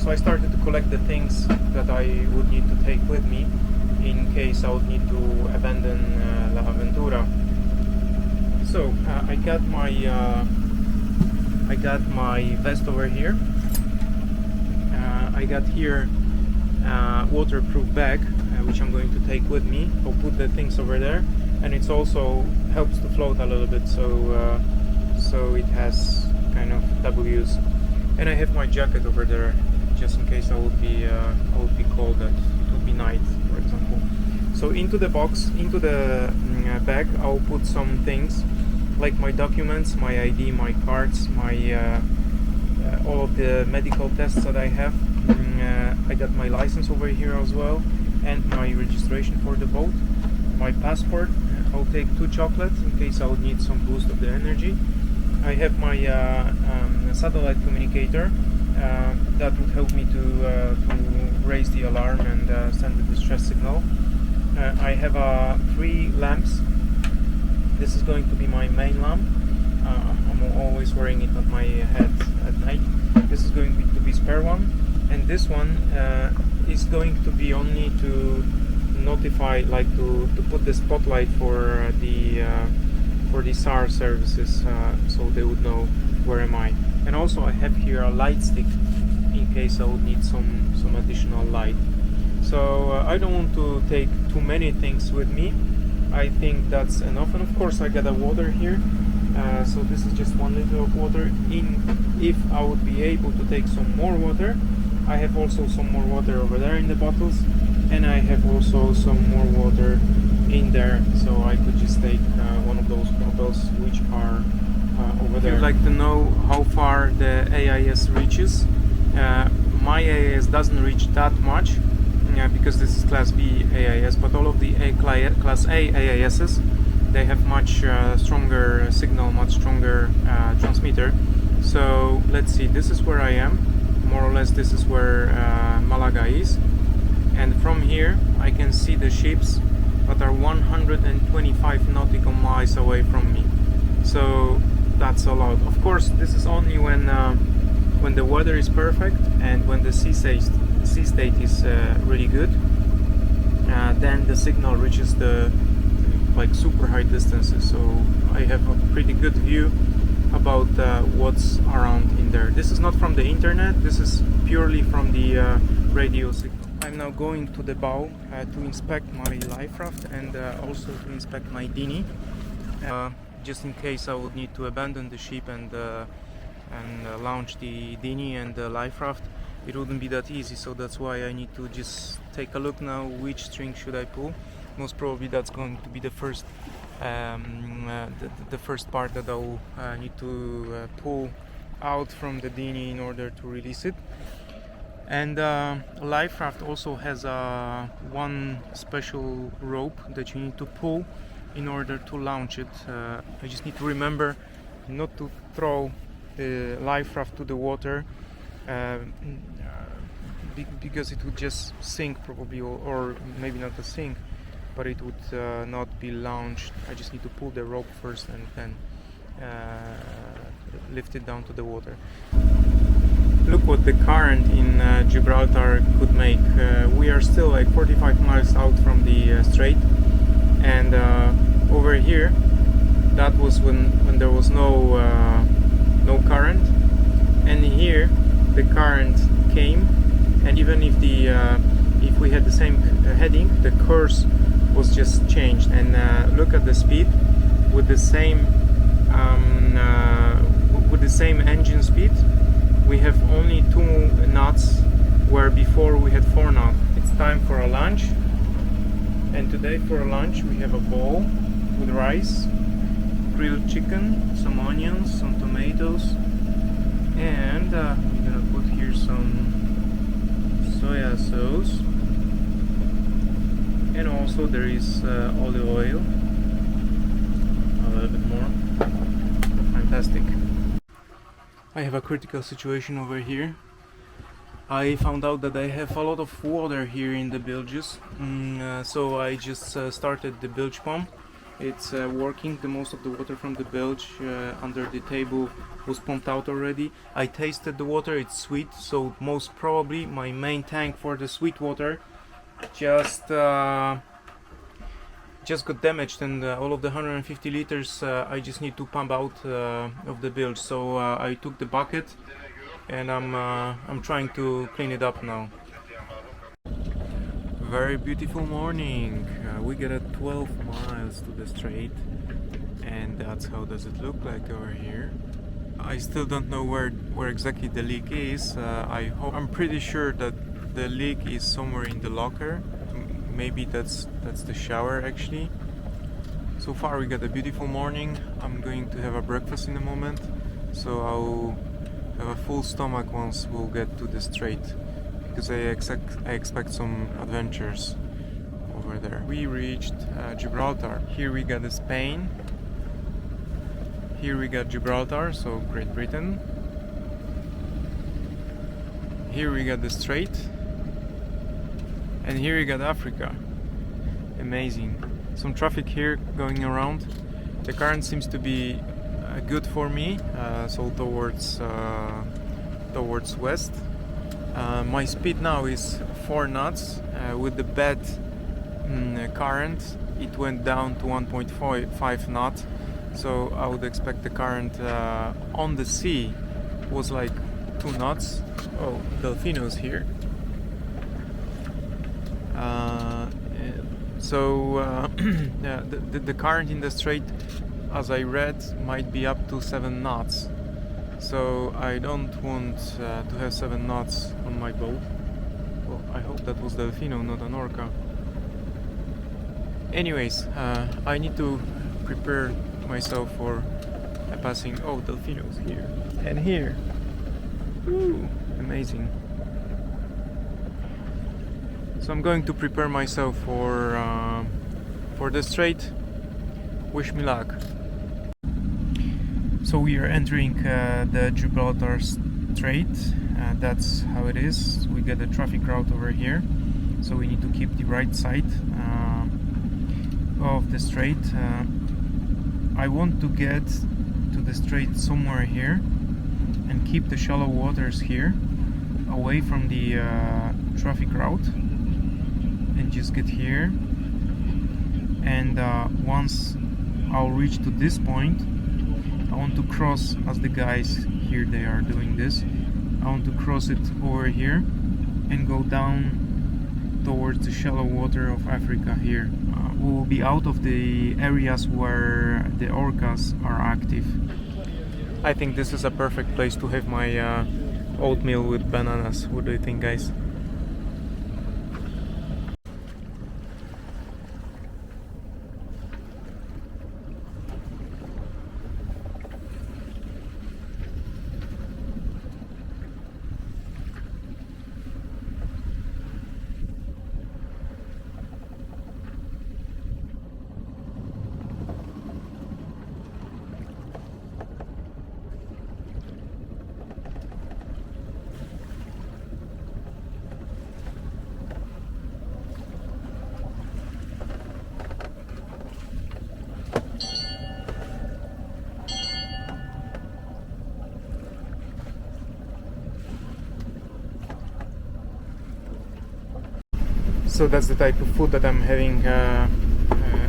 So I started to collect the things that I would need to take with me in case I would need to abandon La Aventura. So I got my vest over here. I got here waterproof bag, which I'm going to take with me. I'll put the things over there, and it also helps to float a little bit, so it has kind of double use. And I have my jacket over there, just in case I would be cold. That it would be night, for example. So into the box, into the bag, I'll put some things like my documents, my ID, my cards, my all of the medical tests that I have. I got my license over here as well, and my registration for the boat, my passport. I'll take 2 chocolates in case I would need some boost of the energy. I have my satellite communicator that would help me to raise the alarm and send the distress signal. I have 3 lamps. This is going to be my main lamp. I'm always wearing it on my head at night. This is going to be spare one, and this one is going to be only to notify, like to put the spotlight for the SAR services, so they would know where am I. And also I have here a light stick in case I would need some additional light. So I don't want to take too many things with me. I think that's enough. And of course I got a water here, so this is just 1 liter of water. If I would be able to take some more water, I have also some more water over there in the bottles, and I have also some more water in there, so I could just take one of those bottles which are over there. If you'd like to know how far the AIS reaches, my AIS doesn't reach that much because this is Class B AIS, but all of the Class A AISs, they have much stronger signal, much stronger transmitter. So let's see, this is where I am, more or less. This is where Malaga is, and from here I can see the ships that are 125 nautical miles away from me. So that's a lot. Of course, this is only when the weather is perfect and when the sea state is really good. Then the signal reaches the like super high distances. So I have a pretty good view about what's around in there. This is not from the internet. This is purely from the radio signal. I'm now going to the bow to inspect my life raft and also to inspect my dinghy, just in case I would need to abandon the ship and launch the dinghy and the life raft. It wouldn't be that easy, so that's why I need to just take a look now which string should I pull. Most probably that's going to be the first the first part that I'll need to pull out from the dinghy in order to release it. And life raft also has one special rope that you need to pull in order to launch it. I just need to remember not to throw the life raft to the water, because it would just sink probably, or maybe not a sink, but it would not be launched. I just need to pull the rope first and then lift it down to the water. Look what the current in Gibraltar could make. We are still like 45 miles out from the Strait, and over here, that was when there was no current, and here the current came, and even if we had the same heading, the course was just changed. And look at the speed with the same engine speed. We have only 2 knots, where before we had 4 knots. It's time for a lunch, and today for a lunch we have a bowl with rice, grilled chicken, some onions, some tomatoes, and we're gonna put here some soya sauce, and also there is olive oil, a little bit more. Fantastic. I have a critical situation over here. I found out that I have a lot of water here in the bilges, so I just started the bilge pump, it's working. The most of the water from the bilge under the table was pumped out already. I tasted the water, it's sweet, so most probably my main tank for the sweet water just got damaged, and all of the 150 liters I just need to pump out of the bilge. So I took the bucket and I'm trying to clean it up now. Very beautiful morning. We get 12 miles to the Strait, and that's how does it look like over here. I still don't know where exactly the leak is. I'm pretty sure that the leak is somewhere in the locker. Maybe that's the shower actually. So far we got a beautiful morning. I'm going to have a breakfast in a moment, so I'll have a full stomach once we'll get to the Strait, because I expect some adventures over there. We reached Gibraltar. Here we got Spain. Here we got Gibraltar, so Great Britain. Here we got the Strait. And here we got Africa. Amazing. Some traffic here going around. The current seems to be good for me, so towards west. My speed now is 4 knots. With the bad current, it went down to 1.5 knots. So I would expect the current on the sea was like 2 knots. Oh, Delfinos here. Yeah, the current in the Strait, as I read, might be up to 7 knots. So I don't want to have 7 knots on my boat. Well, I hope that was Delfino, not an orca. Anyways, I need to prepare myself for passing. Oh, Delfinos here and here. Ooh, amazing. So I'm going to prepare myself for the Strait. Wish me luck. So we are entering the Gibraltar Strait. That's how it is. We get a traffic route over here, so we need to keep the right side of the Strait. I want to get to the Strait somewhere here and keep the shallow waters here away from the traffic route, and just get here. And once I'll reach to this point, I want to cross, as the guys here they are doing this. I want to cross it over here and go down towards the shallow water of Africa here. We will be out of the areas where the orcas are active. I think this is a perfect place to have my oatmeal with bananas. What do you think, guys? So that's the type of food that I'm having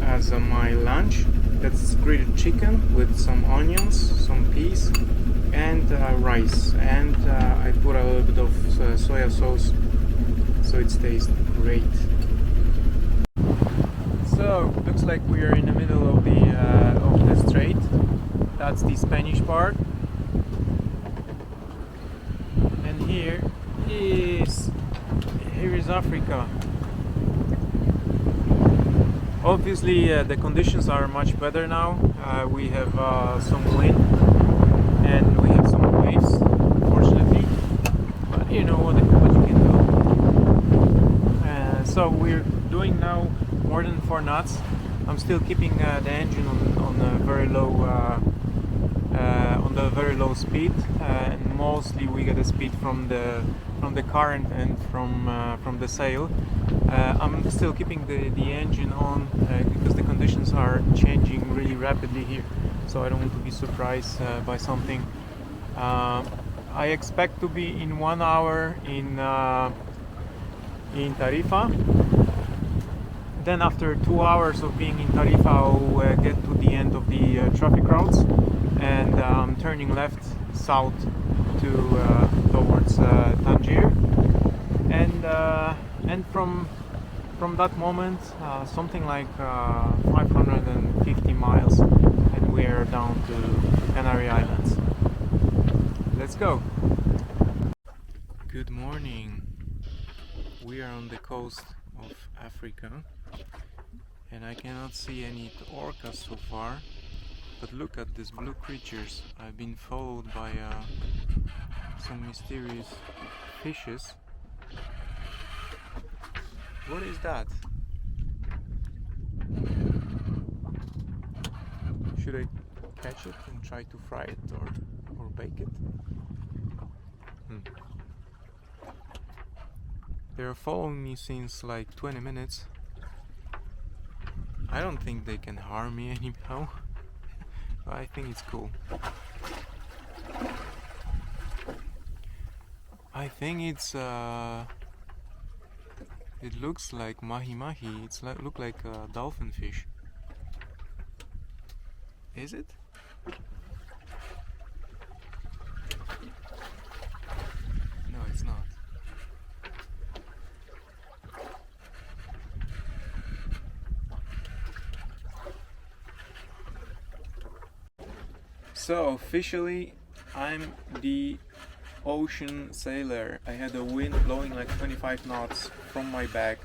as my lunch. That's grilled chicken with some onions, some peas, and rice. And I put a little bit of soya sauce, so it tastes great. So looks like we are in the middle of the Strait. That's the Spanish part, and here is Africa. Obviously the conditions are much better now. We have some wind and we have some waves, unfortunately, but you know what you can do. So we're doing now more than 4 knots. I'm still keeping the engine on a very low speed, and mostly we get a speed from the from the current and from the sail. I'm still keeping the engine on because the conditions are changing really rapidly here, so I don't want to be surprised by something. I expect to be in 1 hour in Tarifa. Then after 2 hours of being in Tarifa, I'll get to the end of the traffic routes, and turning left south to towards Tangier, and from that moment something like 550 miles, and we are down to Canary Islands. Let's go. Good morning. We are on the coast of Africa, and I cannot see any orcas so far, but look at these blue creatures. I've been followed by some mysterious fishes. What is that? Should I catch it and try to fry it or bake it? They're following me since like 20 minutes. I don't think they can harm me anyhow. I think it's cool. I think it's it looks like mahi-mahi. It's look like a dolphin fish. Is it? No, it's not. So officially, I'm the ocean sailor. I had a wind blowing like 25 knots from my back,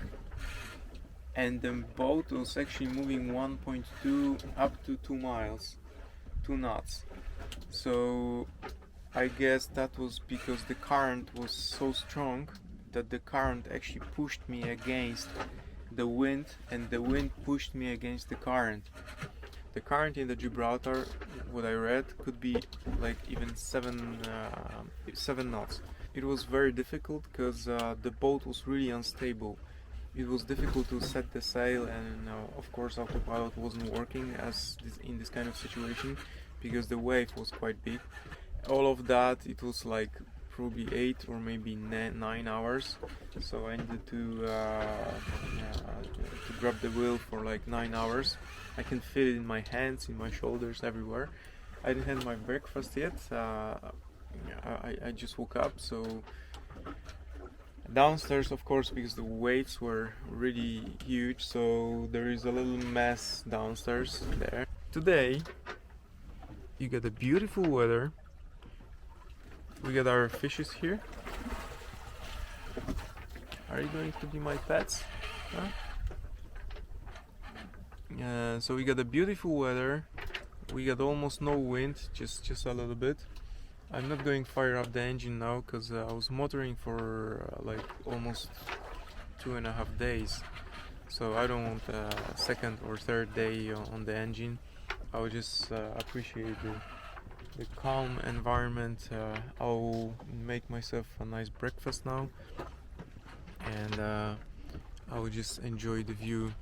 and the boat was actually moving 1.2 up to 2 miles, 2 knots. So I guess that was because the current was so strong that the current actually pushed me against the wind, and the wind pushed me against the current. The current in the Gibraltar, what I read, could be like even 7 knots. It was very difficult because the boat was really unstable. It was difficult to set the sail, and of course autopilot wasn't working in this kind of situation because the wave was quite big. All of that, it was like probably 8 or maybe 9 hours. So I needed to grab the wheel for like 9 hours. I can feel it in my hands, in my shoulders, everywhere. I didn't have my breakfast yet. I just woke up, so downstairs, of course, because the waves were really huge, so there is a little mess downstairs there. Today you get a beautiful weather. We got our fishes here. Are you going to be my pets? Huh? So we got a beautiful weather. We got almost no wind, just a little bit. I'm not going to fire up the engine now because I was motoring for like almost 2.5 days. So I don't want a second or third day on the engine. I will just appreciate the calm environment. I'll make myself a nice breakfast now, and I will just enjoy the view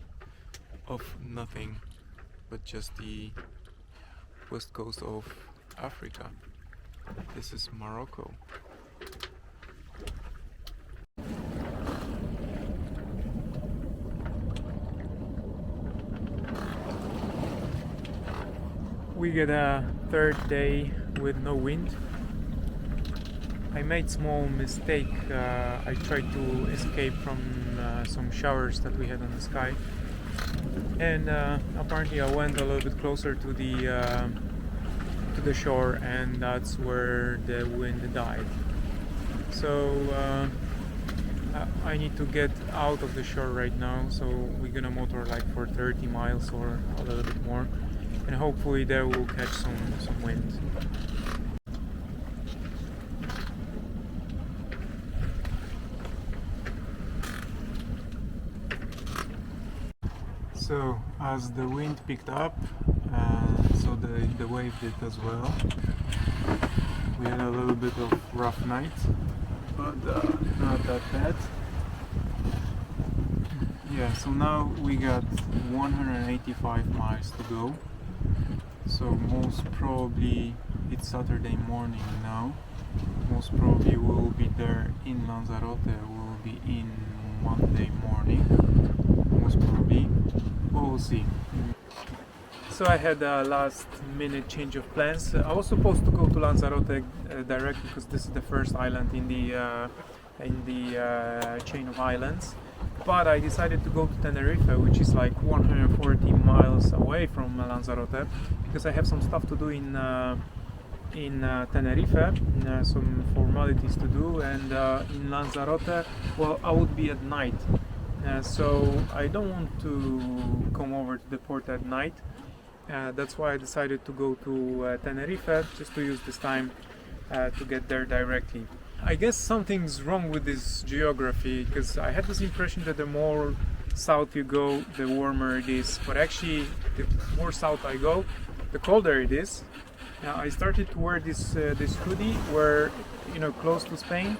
of nothing but just the west coast of Africa. This is Morocco. We get a third day with no wind. I made small mistake. I tried to escape from some showers that we had on the sky, and apparently I went a little bit closer to the shore, and that's where the wind died. So I need to get out of the shore right now, so we're gonna motor like for 30 miles or a little bit more, and hopefully there we'll catch some wind. So as the wind picked up, so the wave did as well. We had a little bit of rough night, but not that bad. Yeah, so now we got 185 miles to go. So most probably it's Saturday morning now. Most probably we'll be there in Lanzarote. We'll be in Monday morning. Most probably. We'll see. So I had a last minute change of plans. I was supposed to go to Lanzarote directly because this is the first island in the chain of islands. But I decided to go to Tenerife, which is like 140 miles away from Lanzarote, because I have some stuff to do in Tenerife, some formalities to do, and in Lanzarote, well, I would be at night, so I don't want to come over to the port at night. That's why I decided to go to Tenerife, just to use this time to get there directly. I guess something's wrong with this geography, because I had this impression that the more south you go, the warmer it is, but actually the more south I go, the colder it is. I started to wear this hoodie where, close to Spain,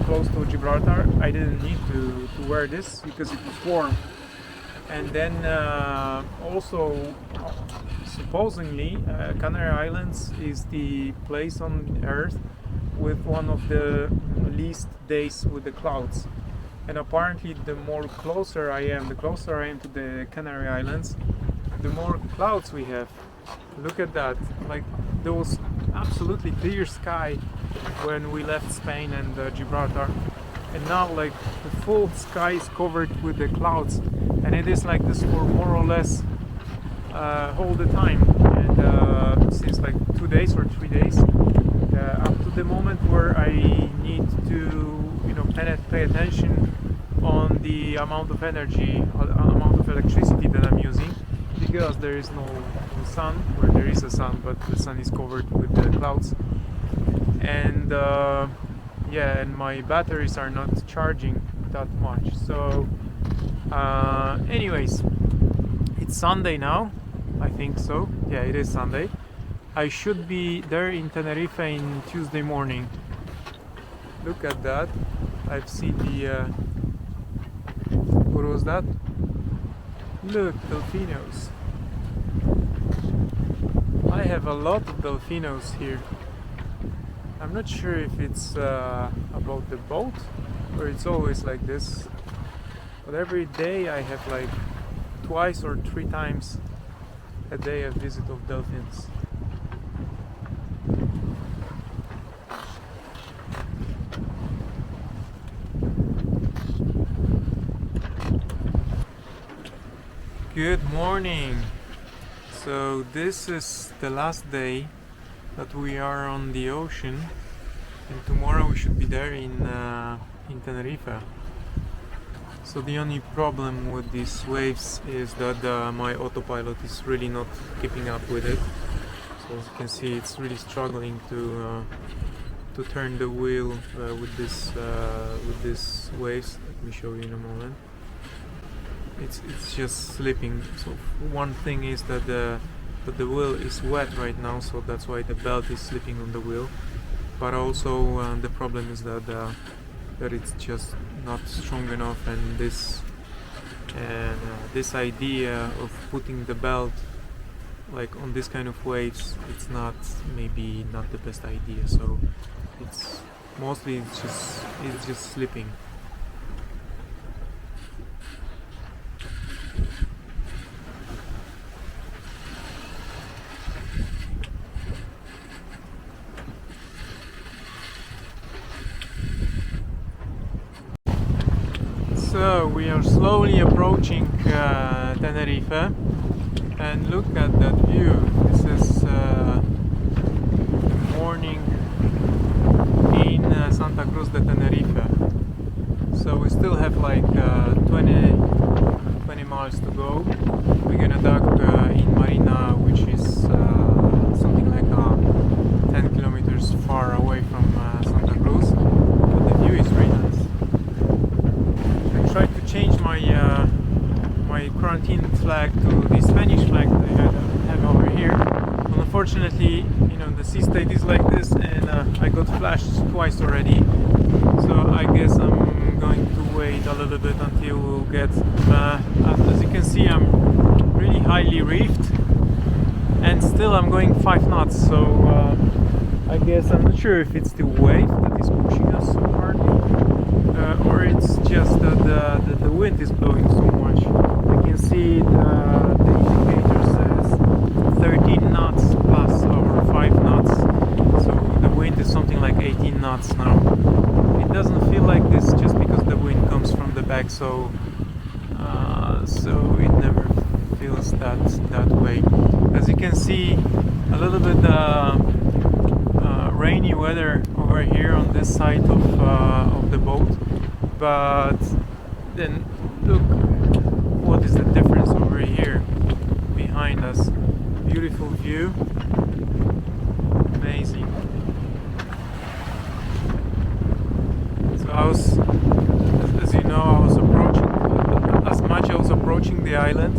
close to Gibraltar, I didn't need to wear this because it was warm. And then also, supposedly, Canary Islands is the place on Earth with one of the least days with the clouds. And apparently the closer I am to the Canary Islands, the more clouds we have. Look at that, like there was absolutely clear sky when we left Spain and Gibraltar, and now like the full sky is covered with the clouds, and it is like this for more or less all the time, and since like 2 days or 3 days, up to the moment where I need to pay attention on the amount of energy, amount of electricity that I'm using, because there is no sun, where there is a sun, but the sun is covered with the clouds, and and my batteries are not charging that much. So anyways, it's Sunday now, I think so. Yeah, it is Sunday. I should be there in Tenerife in Tuesday morning. Look at that. I've seen the what was that? Look, dolphinos. I have a lot of dolphinos here. I'm not sure if it's about the boat or it's always like this, but every day I have like twice or 3 times a day a visit of dolphins. Good morning. So this is the last day that we are on the ocean, and tomorrow we should be there in Tenerife. So the only problem with these waves is that my autopilot is really not keeping up with it. So as you can see, it's really struggling to turn the wheel with these waves. Let me show you in a moment. It's just slipping. So one thing is that the wheel is wet right now, so that's why the belt is slipping on the wheel. But also the problem is that it's just not strong enough, and this idea of putting the belt like on this kind of waves, it's maybe not the best idea. So it's mostly it's just slipping. So we are slowly approaching Tenerife, and look at that view. This is the morning in Santa Cruz de Tenerife. So we still have like 20 miles to go. We're gonna dock in Marina, which is something like 10 kilometers far away from Santa Cruz, but the view is really nice. Tried to change my my quarantine flag to the Spanish flag that I have over here. But unfortunately, the sea state is like this, and I got flashed twice already. I guess I'm going to wait a little bit until we'll get as you can see, I'm really highly reefed and still I'm going 5 knots, so I guess I'm not sure if it's the wave that is pushing us so hardly or it's just that the wind is blowing so much. I can see the indicator says 13 knots plus or 5 knots, so the wind is something like 18 knots now. It doesn't feel like this just because the wind comes from the back, so it never feels that way. As you can see, a little bit rainy weather over here on this side of the boat, but then look what is the difference over here behind us. Beautiful view, amazing. So I was, as you know, I was approaching the island,